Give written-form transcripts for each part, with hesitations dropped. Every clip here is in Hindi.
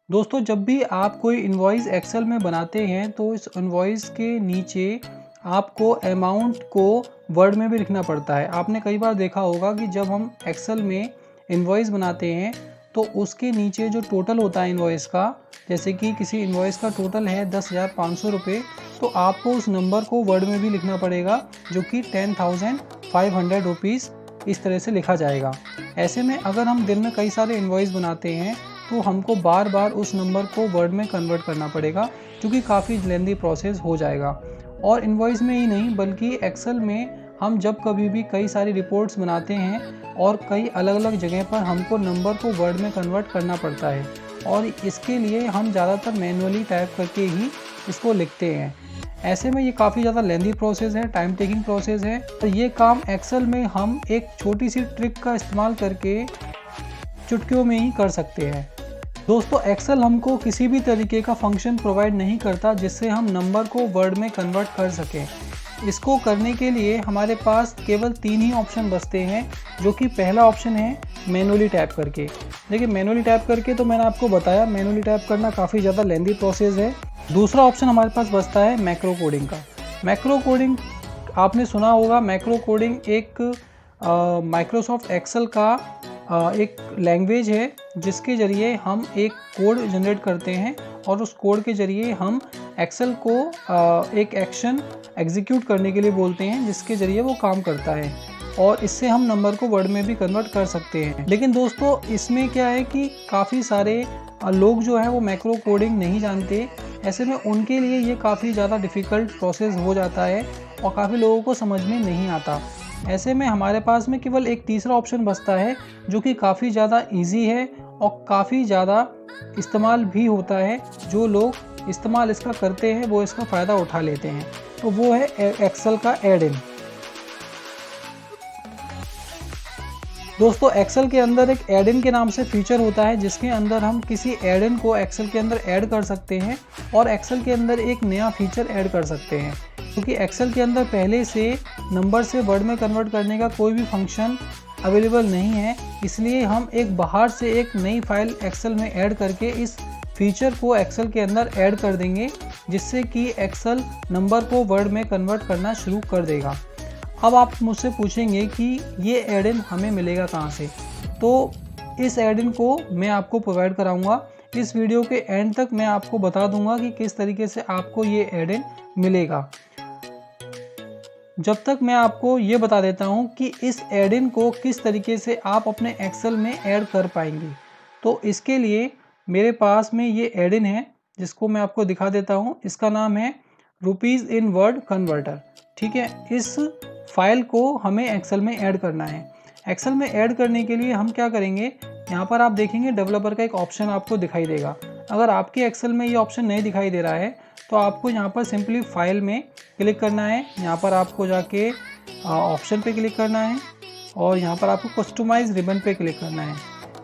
दोस्तों जब भी आप कोई इनवॉइस एक्सेल में बनाते हैं तो इस इनवॉइस के नीचे आपको अमाउंट को वर्ड में भी लिखना पड़ता है। आपने कई बार देखा होगा कि जब हम एक्सेल में इनवॉइस बनाते हैं तो उसके नीचे जो टोटल होता है इनवॉइस का, जैसे कि किसी इनवॉइस का टोटल है 10,500 रुपये, तो आपको उस नंबर को वर्ड में भी लिखना पड़ेगा जो कि 10,500 रुपीज़ इस तरह से लिखा जाएगा। ऐसे में अगर हम दिन में कई सारे इनवॉइस बनाते हैं तो हमको बार बार उस नंबर को वर्ड में कन्वर्ट करना पड़ेगा, जो कि काफ़ी लेंदी प्रोसेस हो जाएगा। और इनवॉइस में ही नहीं बल्कि एक्सेल में हम जब कभी भी कई सारी रिपोर्ट्स बनाते हैं और कई अलग अलग जगह पर हमको नंबर को वर्ड में कन्वर्ट करना पड़ता है, और इसके लिए हम ज़्यादातर मैनुअली टाइप करके ही इसको लिखते हैं। ऐसे में ये काफ़ी ज़्यादा लेंदी प्रोसेस है, टाइम टेकिंग प्रोसेस है। तो ये काम एक्सेल में हम एक छोटी सी ट्रिक का इस्तेमाल करके चुटकियों में ही कर सकते हैं। दोस्तों एक्सेल हमको किसी भी तरीके का फंक्शन प्रोवाइड नहीं करता जिससे हम नंबर को वर्ड में कन्वर्ट कर सकें। इसको करने के लिए हमारे पास केवल 3 ही ऑप्शन बचते हैं, जो कि पहला ऑप्शन है मैनुअली टाइप करके। देखिए मैनुअली टाइप करके तो मैंने आपको बताया, मैनुअली टाइप करना काफ़ी ज़्यादा लेंदी प्रोसेस है। दूसरा ऑप्शन हमारे पास बचता है मैक्रो कोडिंग का। मैक्रो कोडिंग आपने सुना होगा। मैक्रो कोडिंग एक माइक्रोसॉफ्ट एक्सेल का एक लैंग्वेज है जिसके ज़रिए हम एक कोड जनरेट करते हैं और उस कोड के ज़रिए हम एक्सेल को एक एक्शन एग्जीक्यूट करने के लिए बोलते हैं, जिसके ज़रिए वो काम करता है और इससे हम नंबर को वर्ड में भी कन्वर्ट कर सकते हैं। लेकिन दोस्तों इसमें क्या है कि काफ़ी सारे लोग जो हैं वो मैक्रो कोडिंग नहीं जानते। ऐसे में उनके लिए ये काफ़ी ज़्यादा डिफ़िकल्ट प्रोसेस हो जाता है और काफ़ी लोगों को समझ में नहीं आता। ऐसे में हमारे पास में केवल एक तीसरा ऑप्शन बचता है जो कि काफ़ी ज़्यादा इजी है और काफ़ी ज़्यादा इस्तेमाल भी होता है। जो लोग इस्तेमाल इसका करते हैं वो इसका फ़ायदा उठा लेते हैं, तो वो है एक्सेल का ऐड इन। दोस्तों एक्सेल के अंदर एक ऐड इन के नाम से फीचर होता है जिसके अंदर हम किसी ऐड इन को एक्सेल के अंदर ऐड कर सकते हैं और एक्सेल के अंदर एक नया फीचर ऐड कर सकते हैं। क्योंकि एक्सेल के अंदर पहले से नंबर से वर्ड में कन्वर्ट करने का कोई भी फंक्शन अवेलेबल नहीं है, इसलिए हम एक बाहर से एक नई फाइल एक्सेल में ऐड करके इस फीचर को एक्सेल के अंदर ऐड कर देंगे, जिससे कि एक्सेल नंबर को वर्ड में कन्वर्ट करना शुरू कर देगा। अब आप मुझसे पूछेंगे कि ये ऐड इन हमें मिलेगा कहाँ से, तो इस ऐड इन को मैं आपको प्रोवाइड कराऊंगा। इस वीडियो के एंड तक मैं आपको बता दूंगा कि किस तरीके से आपको ये ऐड इन मिलेगा। जब तक मैं आपको ये बता देता हूँ कि इस ऐड इन को किस तरीके से आप अपने एक्सेल में ऐड कर पाएंगे। तो इसके लिए मेरे पास में ये ऐड इन है जिसको मैं आपको दिखा देता हूँ। इसका नाम है रुपीज़ इन वर्ड कन्वर्टर। ठीक है, इस फाइल को हमें एक्सेल में ऐड करना है। एक्सेल में ऐड करने के लिए हम क्या करेंगे, यहाँ पर आप देखेंगे डेवलपर का एक ऑप्शन आपको दिखाई देगा। अगर आपके एक्सेल में ये ऑप्शन नहीं दिखाई दे रहा है तो आपको यहाँ पर सिंपली फाइल में क्लिक करना है। यहाँ पर आपको जाके ऑप्शन पे क्लिक करना है और यहाँ पर आपको कस्टमाइज रिबन पे क्लिक करना है।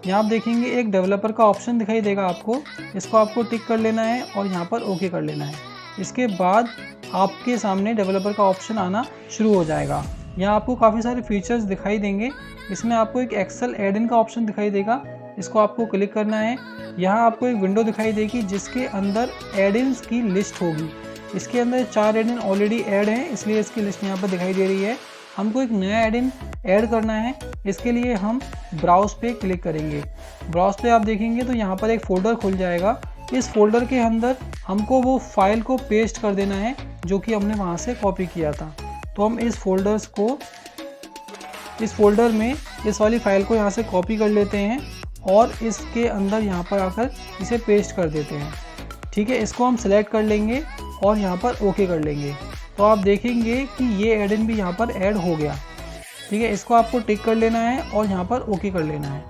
यहाँ आप देखेंगे एक डेवलपर का ऑप्शन दिखाई देगा आपको, इसको आपको टिक कर लेना है और यहाँ पर ओके कर लेना है। इसके बाद आपके सामने डेवलपर का ऑप्शन आना शुरू हो जाएगा। यहाँ आपको काफ़ी सारे फीचर्स दिखाई देंगे। इसमें आपको एक एक्सेल ऐड इन का ऑप्शन दिखाई देगा, इसको आपको क्लिक करना है। यहाँ आपको एक विंडो दिखाई देगी जिसके अंदर ऐड इन्स की लिस्ट होगी। इसके अंदर 4 ऐड इन ऑलरेडी ऐड हैं, इसलिए इसकी लिस्ट यहाँ पर दिखाई दे रही है। हमको एक नया ऐड इन ऐड करना है, इसके लिए हम ब्राउज पे क्लिक करेंगे। ब्राउज पे आप देखेंगे तो यहाँ पर एक फ़ोल्डर खुल जाएगा। इस फोल्डर के अंदर हमको वो फाइल को पेस्ट कर देना है जो कि हमने वहाँ से कॉपी किया था। तो हम इस फोल्डर में इस वाली फाइल को यहाँ से कॉपी कर लेते हैं और इसके अंदर यहाँ पर आकर इसे पेस्ट कर देते हैं। ठीक है, इसको हम सिलेक्ट कर लेंगे और यहाँ पर ओके कर लेंगे। तो आप देखेंगे कि ये ऐड इन भी यहाँ पर ऐड हो गया। ठीक है, इसको आपको टिक कर लेना है और यहाँ पर ओके कर लेना है।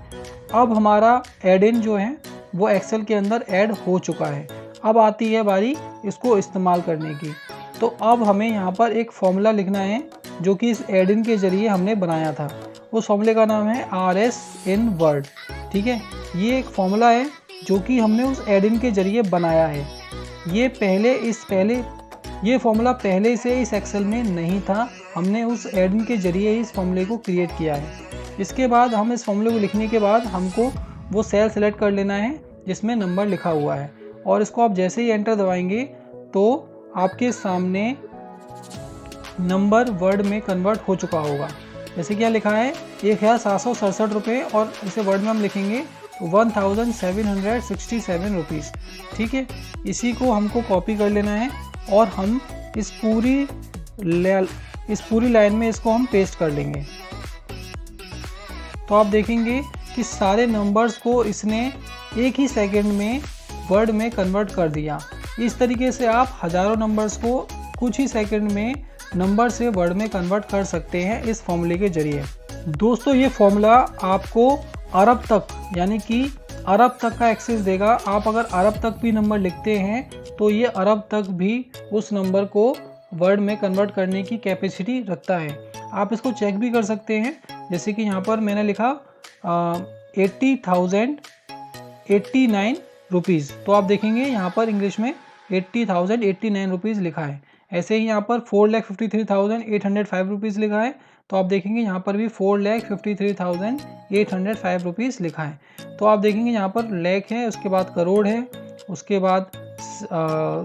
अब हमारा ऐड इन जो है वो एक्सेल के अंदर ऐड हो चुका है। अब आती है बारी इसको इस्तेमाल करने की। तो अब हमें यहाँ पर एक फॉर्मूला लिखना है जो कि इस ऐड इन के ज़रिए हमने बनाया था। उस फॉर्मूले का नाम है RS इन वर्ड। ठीक है, ये एक फॉर्मूला है जो कि हमने उस ऐड इन के ज़रिए बनाया है। ये फॉर्मूला पहले से इस एक्सेल में नहीं था, हमने उस ऐड इन के ज़रिए ही इस फॉर्मूले को क्रिएट किया है। इसके बाद हम इस फॉर्मूले को लिखने के बाद हमको वो सेल सेलेक्ट कर लेना है जिसमें नंबर लिखा हुआ है, और इसको आप जैसे ही एंटर दबाएंगे तो आपके सामने नंबर वर्ड में कन्वर्ट हो चुका होगा। जैसे क्या लिखा है 1767 रुपये, और इसे वर्ड में हम लिखेंगे तो 1767 रुपीज़। ठीक है, इसी को हमको कॉपी कर लेना है और हम इस पूरी लाइन में इसको हम पेस्ट कर लेंगे। तो आप देखेंगे कि सारे नंबर्स को इसने एक ही सेकंड में वर्ड में कन्वर्ट कर दिया। इस तरीके से आप हज़ारों नंबर्स को कुछ ही सेकंड में नंबर से वर्ड में कन्वर्ट कर सकते हैं इस फॉर्मूले के जरिए। दोस्तों, ये फॉर्मूला आपको अरब तक, यानी कि अरब तक का एक्सेस देगा। आप अगर अरब तक भी नंबर लिखते हैं तो ये अरब तक भी उस नंबर को वर्ड में कन्वर्ट करने की कैपेसिटी रखता है। आप इसको चेक भी कर सकते हैं, जैसे कि यहाँ पर मैंने लिखा 80,089 रुपीज़, तो आप देखेंगे यहाँ पर इंग्लिश में 80,089 रुपीज़ लिखा है। ऐसे ही यहाँ पर 4,53,805 रुपीज़ लिखा है, तो आप देखेंगे यहाँ पर भी 4,53,805 रुपीज़ लिखा है। तो आप देखेंगे यहाँ पर लैख है, उसके बाद करोड़ है, उसके बाद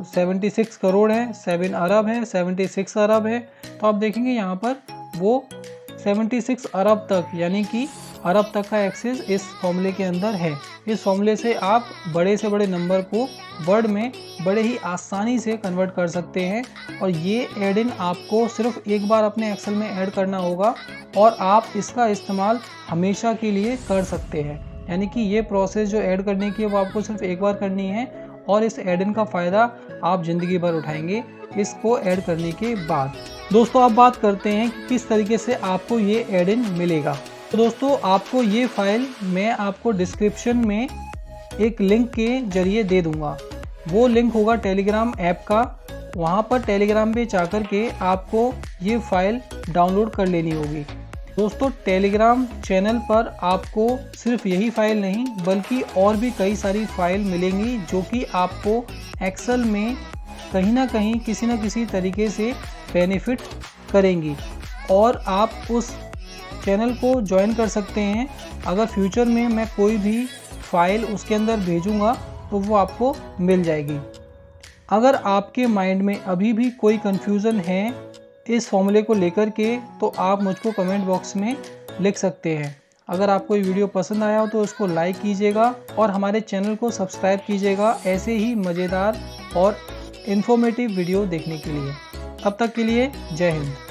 76 करोड़ है, 7 अरब है, 76 अरब है। तो आप देखेंगे यहाँ पर वो 76 अरब तक, यानी कि अरब तक का एक्सेस इस फॉर्मूले के अंदर है। इस फॉर्मूले से आप बड़े से बड़े नंबर को वर्ड में बड़े ही आसानी से कन्वर्ट कर सकते हैं, और ये ऐड इन आपको सिर्फ एक बार अपने एक्सेल में ऐड करना होगा और आप इसका इस्तेमाल हमेशा के लिए कर सकते हैं। यानी कि ये प्रोसेस जो ऐड करने की है वो आपको सिर्फ एक बार करनी है, और इस ऐड इन का फ़ायदा आप ज़िंदगी भर उठाएंगे इसको ऐड करने के बाद। दोस्तों, अब बात करते हैं कि किस तरीके से आपको ये ऐड इन मिलेगा। तो दोस्तों, आपको ये फाइल मैं आपको डिस्क्रिप्शन में एक लिंक के जरिए दे दूंगा। वो लिंक होगा टेलीग्राम ऐप का। वहाँ पर टेलीग्राम पे जाकर के आपको ये फाइल डाउनलोड कर लेनी होगी। दोस्तों, टेलीग्राम चैनल पर आपको सिर्फ यही फाइल नहीं बल्कि और भी कई सारी फाइल मिलेंगी जो कि आपको एक्सेल में कहीं ना कहीं किसी न किसी तरीके से बेनिफिट करेंगी, और आप उस चैनल को ज्वाइन कर सकते हैं। अगर फ्यूचर में मैं कोई भी फाइल उसके अंदर भेजूंगा तो वो आपको मिल जाएगी। अगर आपके माइंड में अभी भी कोई कन्फ्यूज़न है इस फॉर्मूले को लेकर के, तो आप मुझको कमेंट बॉक्स में लिख सकते हैं। अगर आपको ये वीडियो पसंद आया हो तो उसको लाइक कीजिएगा और हमारे चैनल को सब्सक्राइब कीजिएगा ऐसे ही मज़ेदार और इन्फॉर्मेटिव वीडियो देखने के लिए। तब तक के लिए जय हिंद।